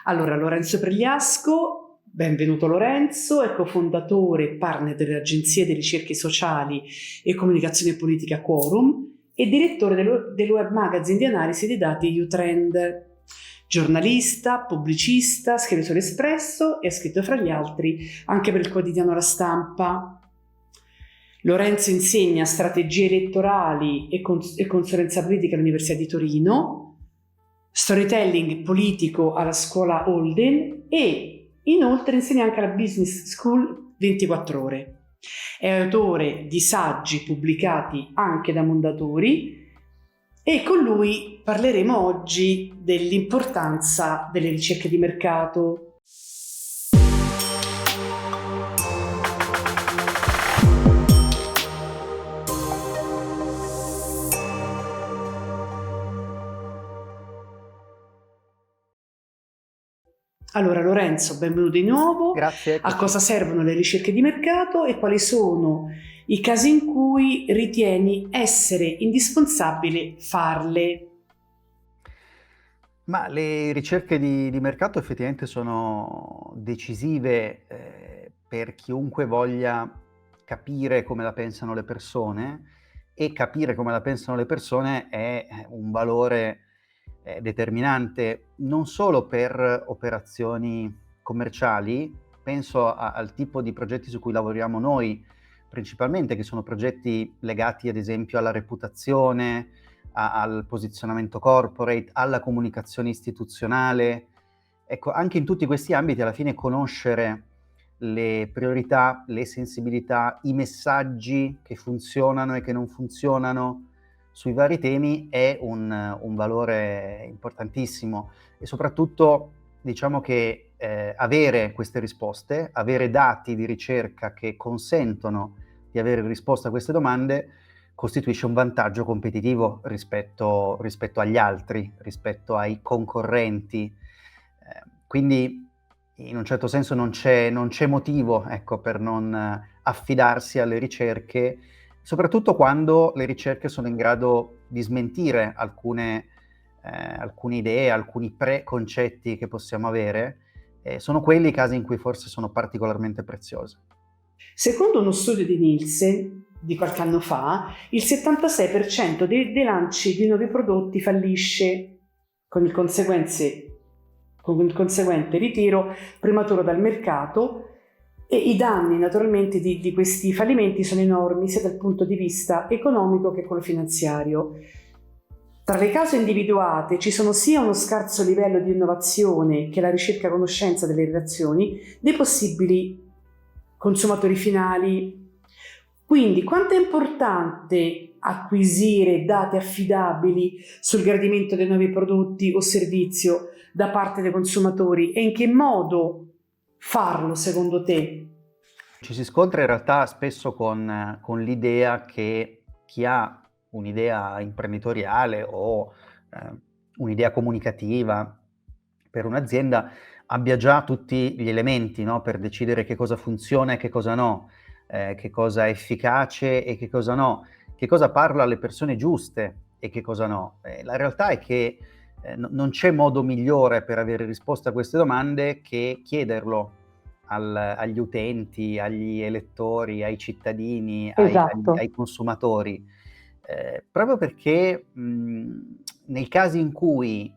Allora, Lorenzo Pregliasco, benvenuto Lorenzo, è cofondatore e partner delle agenzie di ricerche sociali e comunicazione politica Quorum e direttore del web magazine di analisi dei dati Utrend. Giornalista, pubblicista, scrive sull'Espresso e ha scritto fra gli altri anche per il quotidiano La Stampa. Lorenzo insegna strategie elettorali e consulenza politica all'Università di Torino, storytelling politico alla scuola Holden e inoltre insegna anche alla Business School 24 ore. È autore di saggi pubblicati anche da Mondadori e con lui parleremo oggi dell'importanza delle ricerche di mercato. Allora Lorenzo, benvenuto di nuovo. Grazie. A cosa servono le ricerche di mercato e quali sono i casi in cui ritieni essere indispensabile farle? Ma le ricerche di mercato effettivamente sono decisive per chiunque voglia capire come la pensano le persone, e capire come la pensano le persone è un valore determinante non solo per operazioni commerciali. Penso al tipo di progetti su cui lavoriamo noi principalmente, che sono progetti legati ad esempio alla reputazione, al posizionamento corporate, alla comunicazione istituzionale. Ecco, anche in tutti questi ambiti alla fine conoscere le priorità, le sensibilità, i messaggi che funzionano e che non funzionano sui vari temi è un valore importantissimo, e soprattutto diciamo che avere queste risposte, avere dati di ricerca che consentono di avere risposta a queste domande costituisce un vantaggio competitivo rispetto agli altri, rispetto ai concorrenti. Quindi in un certo senso non c'è motivo, ecco, per non affidarsi alle ricerche, soprattutto quando le ricerche sono in grado di smentire alcune idee, alcuni preconcetti che possiamo avere. Sono quelli i casi in cui forse sono particolarmente preziose. Secondo uno studio di Nielsen di qualche anno fa, il 76% dei lanci di nuovi prodotti fallisce con il conseguente ritiro prematuro dal mercato, e i danni naturalmente di questi fallimenti sono enormi sia dal punto di vista economico che quello finanziario. Tra le cause individuate ci sono sia uno scarso livello di innovazione che la ricerca conoscenza delle relazioni dei possibili consumatori finali. Quindi quanto è importante acquisire dati affidabili sul gradimento dei nuovi prodotti o servizi da parte dei consumatori e in che modo farlo secondo te? Ci si scontra in realtà spesso con l'idea che chi ha un'idea imprenditoriale o un'idea comunicativa per un'azienda abbia già tutti gli elementi, no, per decidere che cosa funziona e che cosa no, che cosa è efficace e che cosa no, che cosa parla alle persone giuste e che cosa no. La realtà è che non c'è modo migliore per avere risposta a queste domande che chiederlo agli utenti, agli elettori, ai cittadini, Esatto. ai consumatori, proprio perché nei casi in cui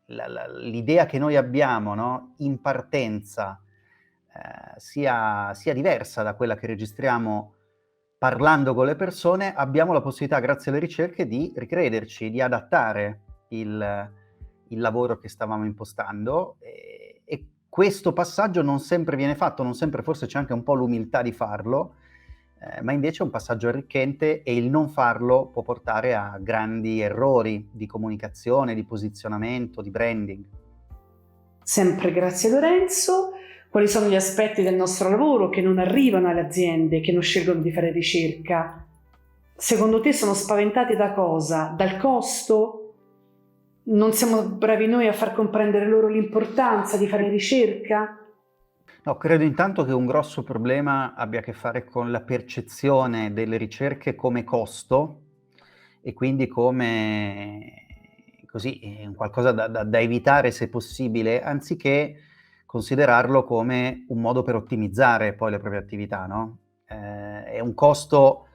l'idea che noi abbiamo, no, in partenza sia diversa da quella che registriamo parlando con le persone, abbiamo la possibilità, grazie alle ricerche, di ricrederci, di adattare il lavoro che stavamo impostando, e questo passaggio non sempre viene fatto, non sempre forse c'è anche un po' l'umiltà di farlo, ma invece è un passaggio arricchente, e il non farlo può portare a grandi errori di comunicazione, di posizionamento, di branding. Sempre grazie Lorenzo. Quali sono gli aspetti del nostro lavoro che non arrivano alle aziende che non scelgono di fare ricerca? Secondo te sono spaventati da cosa? Dal costo? Non siamo bravi noi a far comprendere loro l'importanza di fare ricerca? No, credo intanto che un grosso problema abbia a che fare con la percezione delle ricerche come costo, e quindi come così è un qualcosa da evitare se possibile, anziché considerarlo come un modo per ottimizzare poi le proprie attività, no? È un costo,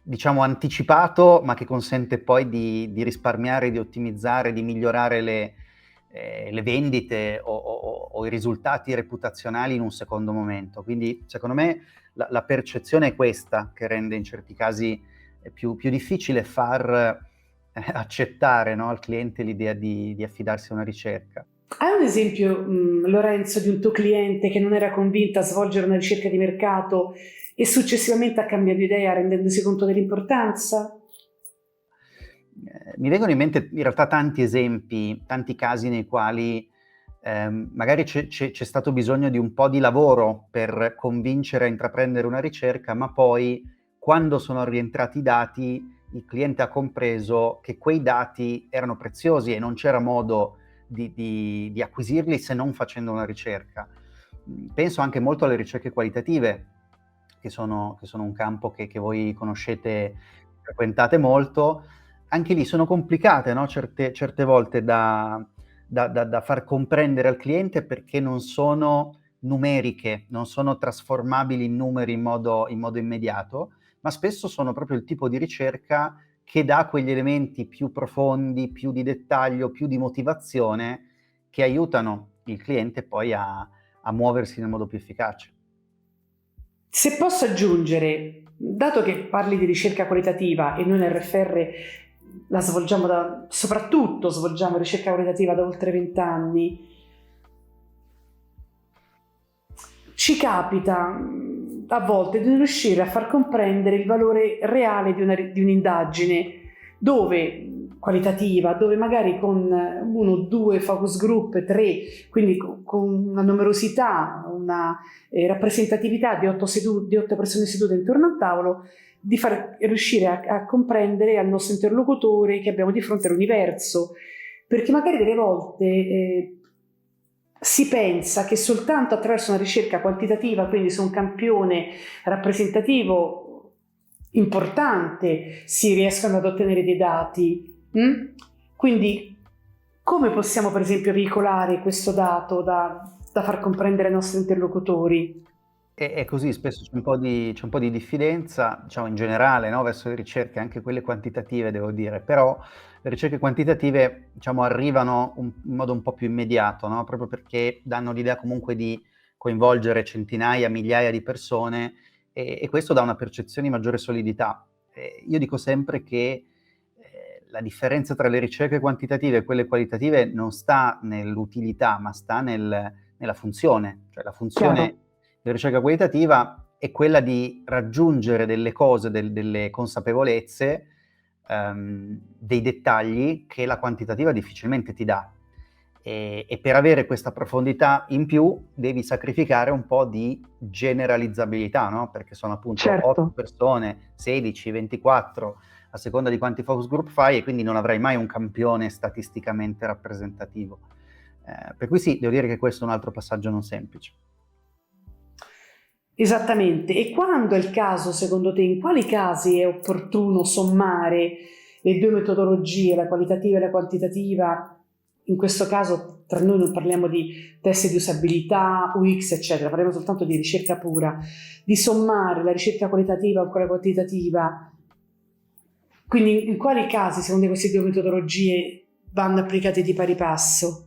diciamo, anticipato, ma che consente poi di risparmiare, di ottimizzare, di migliorare le vendite o i risultati reputazionali in un secondo momento. Quindi, secondo me, la percezione è questa che rende in certi casi più difficile far accettare, no, al cliente l'idea di affidarsi a una ricerca. Hai un esempio, Lorenzo, di un tuo cliente che non era convinto a svolgere una ricerca di mercato e successivamente ha cambiato idea rendendosi conto dell'importanza? Mi vengono in mente in realtà tanti esempi, tanti casi nei quali magari c'è stato bisogno di un po' di lavoro per convincere a intraprendere una ricerca, ma poi quando sono rientrati i dati, il cliente ha compreso che quei dati erano preziosi e non c'era modo di acquisirli se non facendo una ricerca. Penso anche molto alle ricerche qualitative, che sono un campo che voi conoscete, frequentate molto. Anche lì sono complicate, no? Certe volte da far comprendere al cliente, perché non sono numeriche, non sono trasformabili in numeri in modo immediato, ma spesso sono proprio il tipo di ricerca che dà quegli elementi più profondi, più di dettaglio, più di motivazione, che aiutano il cliente poi a muoversi nel modo più efficace. Se posso aggiungere, dato che parli di ricerca qualitativa e noi nel RFR la soprattutto svolgiamo ricerca qualitativa da oltre 20 anni, ci capita a volte di non riuscire a far comprendere il valore reale di un'indagine qualitativa, dove magari con 1 o 2 focus group, 3, quindi con una numerosità, una rappresentatività di 8 persone sedute intorno al tavolo, di far riuscire a comprendere al nostro interlocutore che abbiamo di fronte l'universo, perché magari delle volte si pensa che soltanto attraverso una ricerca quantitativa, quindi su un campione rappresentativo importante, si riescano ad ottenere dei dati. Quindi come possiamo per esempio veicolare questo dato da far comprendere ai nostri interlocutori? È così, spesso c'è un po' di diffidenza, diciamo in generale, no, verso le ricerche, anche quelle quantitative devo dire, però le ricerche quantitative, diciamo, arrivano in modo un po' più immediato, no, proprio perché danno l'idea comunque di coinvolgere centinaia, migliaia di persone e questo dà una percezione di maggiore solidità. Io dico sempre che la differenza tra le ricerche quantitative e quelle qualitative non sta nell'utilità, ma sta nella funzione. Cioè la funzione Chiaro. della ricerca qualitativa è quella di raggiungere delle cose, delle consapevolezze, dei dettagli che la quantitativa difficilmente ti dà. E per avere questa profondità in più devi sacrificare un po' di generalizzabilità, no? Perché sono appunto 8 Certo. persone, 16, 24, a seconda di quanti focus group fai, e quindi non avrai mai un campione statisticamente rappresentativo. Per cui sì, devo dire che questo è un altro passaggio non semplice. Esattamente. E quando è il caso, secondo te, in quali casi è opportuno sommare le 2 metodologie, la qualitativa e la quantitativa? In questo caso tra noi non parliamo di test di usabilità, UX, eccetera, parliamo soltanto di ricerca pura, di sommare la ricerca qualitativa con quella quantitativa. Quindi in quali casi, secondo queste 2 metodologie, vanno applicate di pari passo?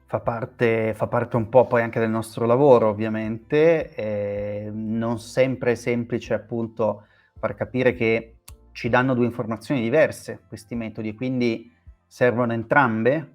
Fa parte un po' poi anche del nostro lavoro, ovviamente. Non sempre è semplice appunto far capire che ci danno 2 informazioni diverse questi metodi, e quindi servono entrambe.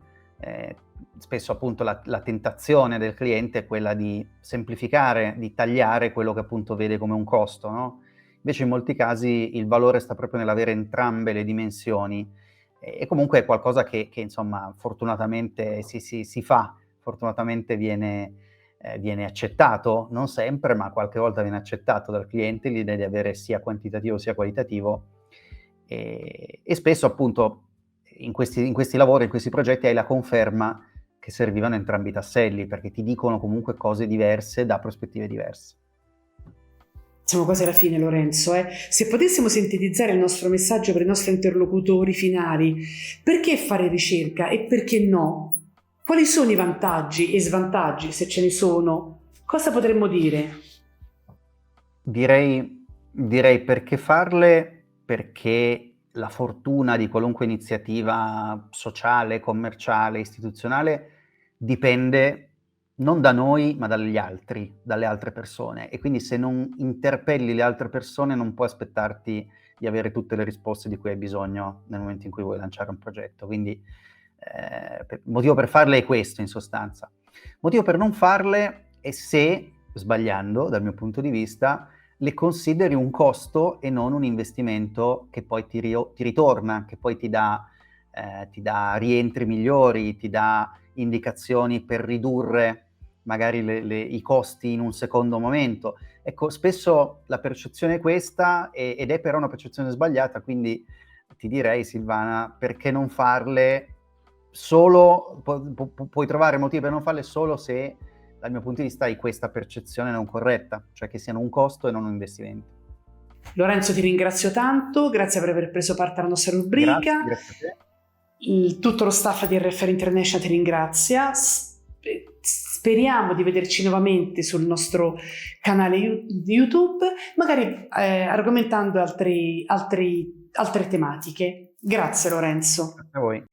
Spesso appunto la tentazione del cliente è quella di semplificare, di tagliare quello che appunto vede come un costo, no? Invece in molti casi il valore sta proprio nell'avere entrambe le dimensioni, e comunque è qualcosa che insomma fortunatamente si fa, fortunatamente viene accettato, non sempre, ma qualche volta viene accettato dal cliente l'idea di avere sia quantitativo sia qualitativo, e spesso appunto in questi lavori, in questi progetti hai la conferma che servivano entrambi i tasselli, perché ti dicono comunque cose diverse da prospettive diverse. Siamo quasi alla fine, Lorenzo. Se potessimo sintetizzare il nostro messaggio per i nostri interlocutori finali, perché fare ricerca e perché no? Quali sono i vantaggi e svantaggi, se ce ne sono? Cosa potremmo dire? Direi perché farle, perché la fortuna di qualunque iniziativa sociale, commerciale, istituzionale dipende non da noi, ma dagli altri, dalle altre persone. E quindi se non interpelli le altre persone non puoi aspettarti di avere tutte le risposte di cui hai bisogno nel momento in cui vuoi lanciare un progetto. Quindi motivo per farle è questo, in sostanza. Motivo per non farle è se, sbagliando dal mio punto di vista, le consideri un costo e non un investimento che poi ti ritorna, che poi ti dà rientri migliori, ti dà indicazioni per ridurre magari i costi in un secondo momento. Ecco, spesso la percezione è questa ed è però una percezione sbagliata, quindi ti direi, Silvana, perché non farle solo, puoi trovare motivi per non farle solo se dal mio punto di vista hai questa percezione non corretta, cioè che siano un costo e non un investimento. Lorenzo, ti ringrazio tanto, grazie per aver preso parte alla nostra rubrica. Grazie a te. Tutto lo staff di RFR International ti ringrazia. Speriamo di vederci nuovamente sul nostro canale di YouTube, magari argomentando altre tematiche. Grazie Lorenzo. Grazie a voi.